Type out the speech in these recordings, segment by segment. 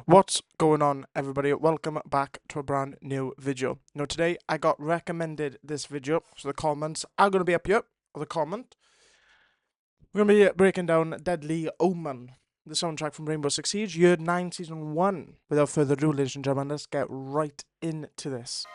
What's going on, everybody? Welcome back to a brand new video. Now today I got recommended this video, so the comments are going to be up here, or the comment. We're going to be breaking down Deadly Omen, the soundtrack from Rainbow Six Siege, Year 9, Season 1. Without further ado, ladies and gentlemen, let's get right into this.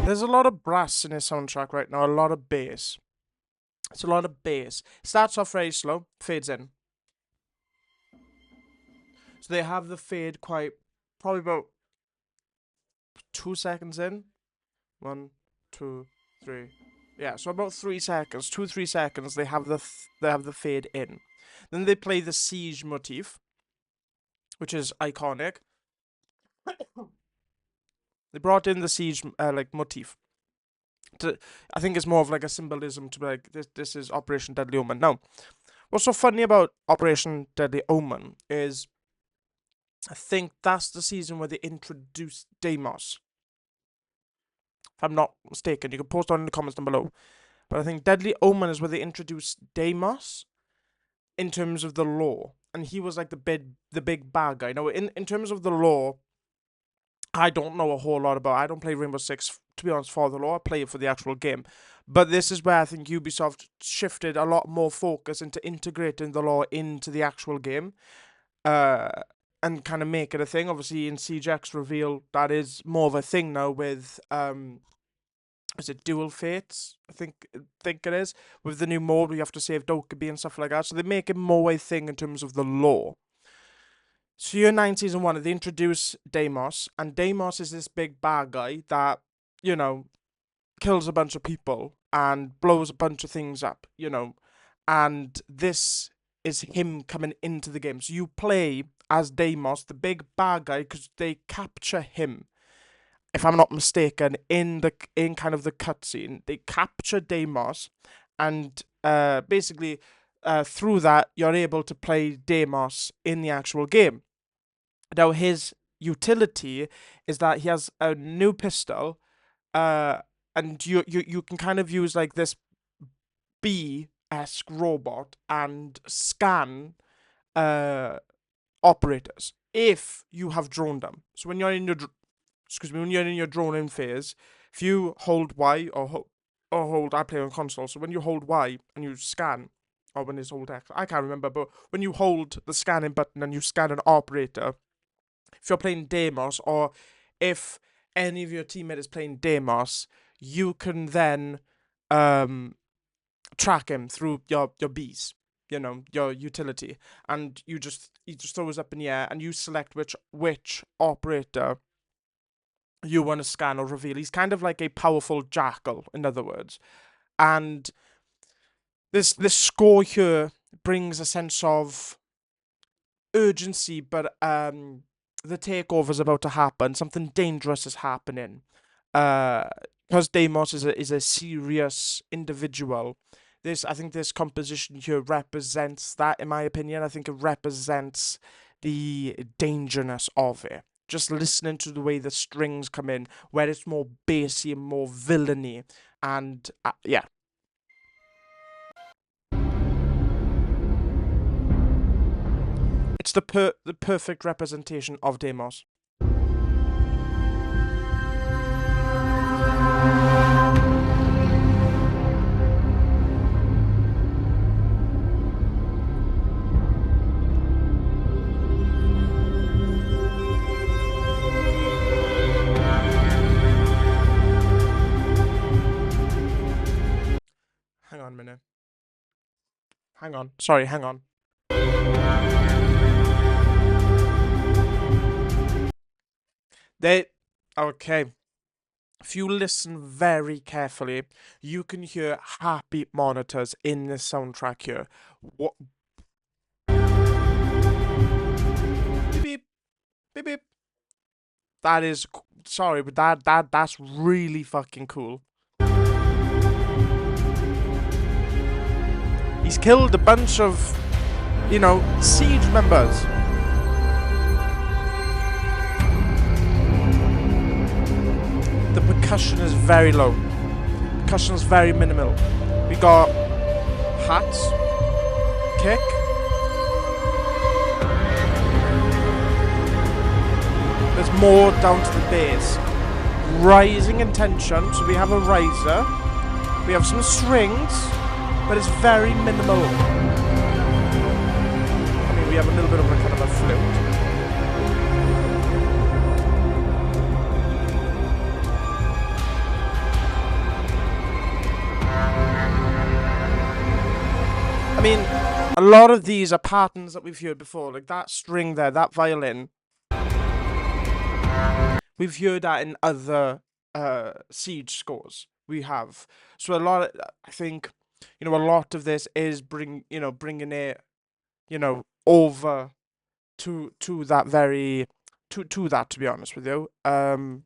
There's a lot of brass in his soundtrack right now, a lot of bass. It's a lot of bass. Starts off very slow, fades in. So they have the fade probably about 2 seconds in. 1, 2, 3. Yeah, so about 3 seconds, 2-3 seconds. They have the fade in. Then they play the siege motif, which is iconic. They brought in the siege motif. I think it's more of like a symbolism to be like this is Operation Deadly Omen. Now, what's so funny about Operation Deadly Omen is I think that's the season where they introduced Deimos. If I'm not mistaken, you can post on in the comments down below. But I think Deadly Omen is where they introduced Deimos in terms of the lore, and he was like the big bad guy. Now, in terms of the lore, I don't know a whole lot about. I don't play Rainbow Six, to be honest, for the lore. I play it for the actual game. But this is where I think Ubisoft shifted a lot more focus into integrating the lore into the actual game, and kind of make it a thing. Obviously, in Siege X Reveal, that is more of a thing now with is it Dual Fates? I think it is, with the new mode where you have to save Dokkaebi and stuff like that. So they make it more a thing in terms of the lore. So Year 9 Season 1, they introduce Deimos, and Deimos is this big bad guy that, you know, kills a bunch of people and blows a bunch of things up, you know, and this is him coming into the game. So you play as Deimos, the big bad guy, because they capture him, if I'm not mistaken, in kind of the cutscene. They capture Deimos, and basically through that you're able to play Deimos in the actual game. Now, his utility is that he has a new pistol, and you can kind of use like this bee-esque robot and scan operators if you have droned them. So when you're in your droning phase, if you hold Y or hold, I play on console, so when you hold Y and you scan, or when it's hold X, I can't remember, but when you hold the scanning button and you scan an operator, if you're playing Deimos, or if any of your teammate is playing Deimos, you can then track him through your bees, you know, your utility, and he just throws up in the air, and you select which operator you want to scan or reveal. He's kind of like a powerful jackal, in other words, and this score here brings a sense of urgency, but the takeover is about to happen. Something dangerous is happening. Because Deimos is a serious individual. I think this composition here represents that, in my opinion. I think it represents the dangerousness of it. Just listening to the way the strings come in, where it's more bassy and more villainy, and yeah. It's the perfect representation of Deimos. hang on. Sorry, hang on. Okay. If you listen very carefully, you can hear heartbeat monitors in the soundtrack here. What? Beep beep beep beep. That is sorry, but that's really fucking cool. He's killed a bunch of, siege members. The percussion is very low. Percussion is very minimal. We got hats, kick. There's more down to the bass. Rising in tension, so we have a riser. We have some strings, but it's very minimal. I mean, we have a little bit of a kind of a flute. I mean, a lot of these are patterns that we've heard before, like that string there, that violin. We've heard that in other Siege scores. We have. So I think, a lot of this is bringing it, over to that very, to that, to be honest with you. I'm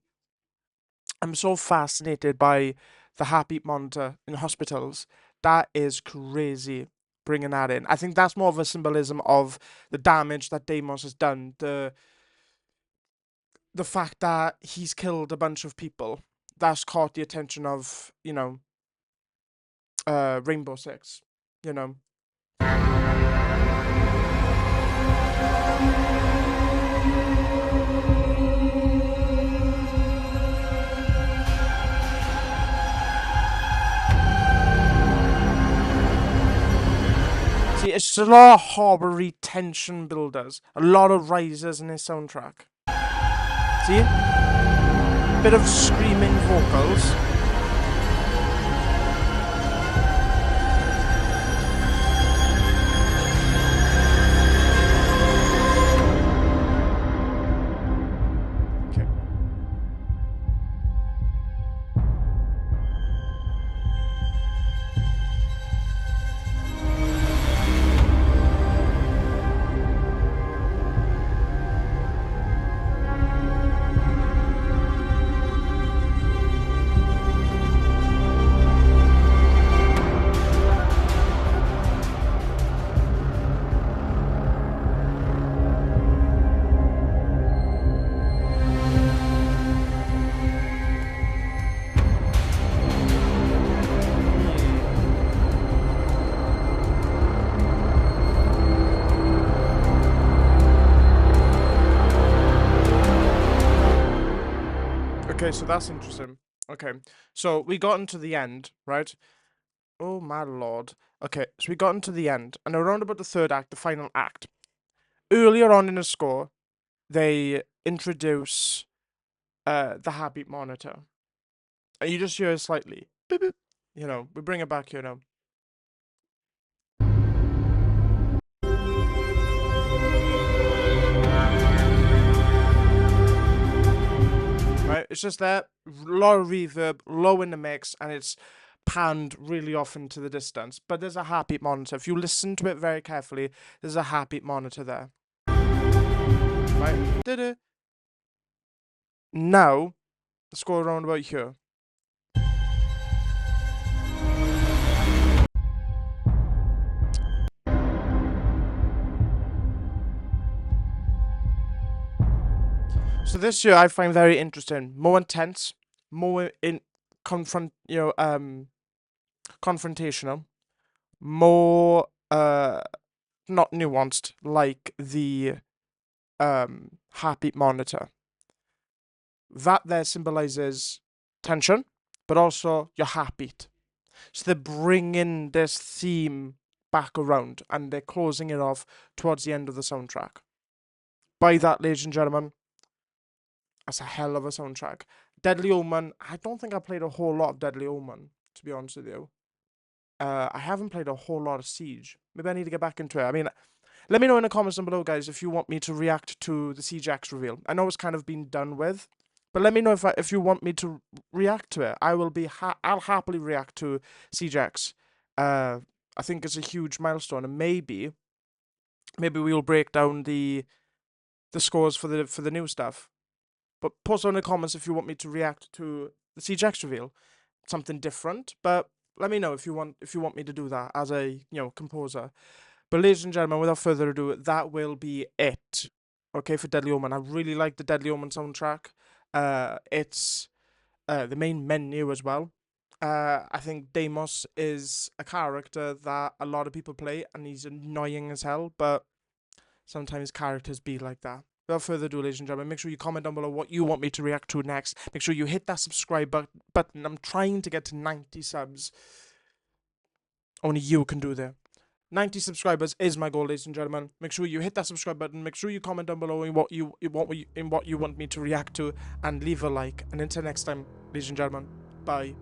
so fascinated by the heartbeat monitor in hospitals. That is crazy, bringing that in. I think that's more of a symbolism of the damage that Deimos has done. The fact that he's killed a bunch of people. That's caught the attention of, Rainbow Six, See, it's just a lot of horror-y tension builders. A lot of risers in his soundtrack. See? Bit of screaming vocals. Okay. Okay, so that's interesting. Okay, so we got into the end, right? Oh my lord. Okay, so we got into the end, and around about the third act, the final act. Earlier on in the score, they introduce the heartbeat monitor. And you just hear it slightly. Beep, beep. We bring it back here now. Right, it's just there, a lot of reverb, low in the mix, and it's panned really off into the distance. But there's a heartbeat monitor. If you listen to it very carefully, there's a heartbeat monitor there. Right? Da-da. Now, let's go around about here. So this year I find very interesting, more intense, more confrontational, more not nuanced like the heartbeat monitor. That there symbolizes tension, but also your heartbeat. So they're bringing this theme back around, and they're closing it off towards the end of the soundtrack. By that, ladies and gentlemen, that's a hell of a soundtrack. Deadly Omen, I don't think I played a whole lot of Deadly Omen, to be honest with you. I haven't played a whole lot of Siege. Maybe I need to get back into it. I mean, let me know in the comments down below, guys, if you want me to react to the Siege X reveal. I know it's kind of been done with, but let me know if you want me to react to it. I'll happily react to Siege X. I think it's a huge milestone, and maybe we will break down the scores for the new stuff. But post in the comments if you want me to react to the Siege X reveal, something different. But let me know if you want me to do that as a composer. But ladies and gentlemen, without further ado, that will be it. Okay, for Deadly Omen. I really like the Deadly Omen soundtrack. It's the main menu as well. I think Deimos is a character that a lot of people play, and he's annoying as hell, but sometimes characters be like that. Without further ado, ladies and gentlemen, make sure you comment down below what you want me to react to next. Make sure you hit that subscribe button. I'm trying to get to 90 subs. Only you can do that. 90 subscribers is my goal, ladies and gentlemen. Make sure you hit that subscribe button. Make sure you comment down below in what you want me to react to, and leave a like. And until next time, ladies and gentlemen, bye.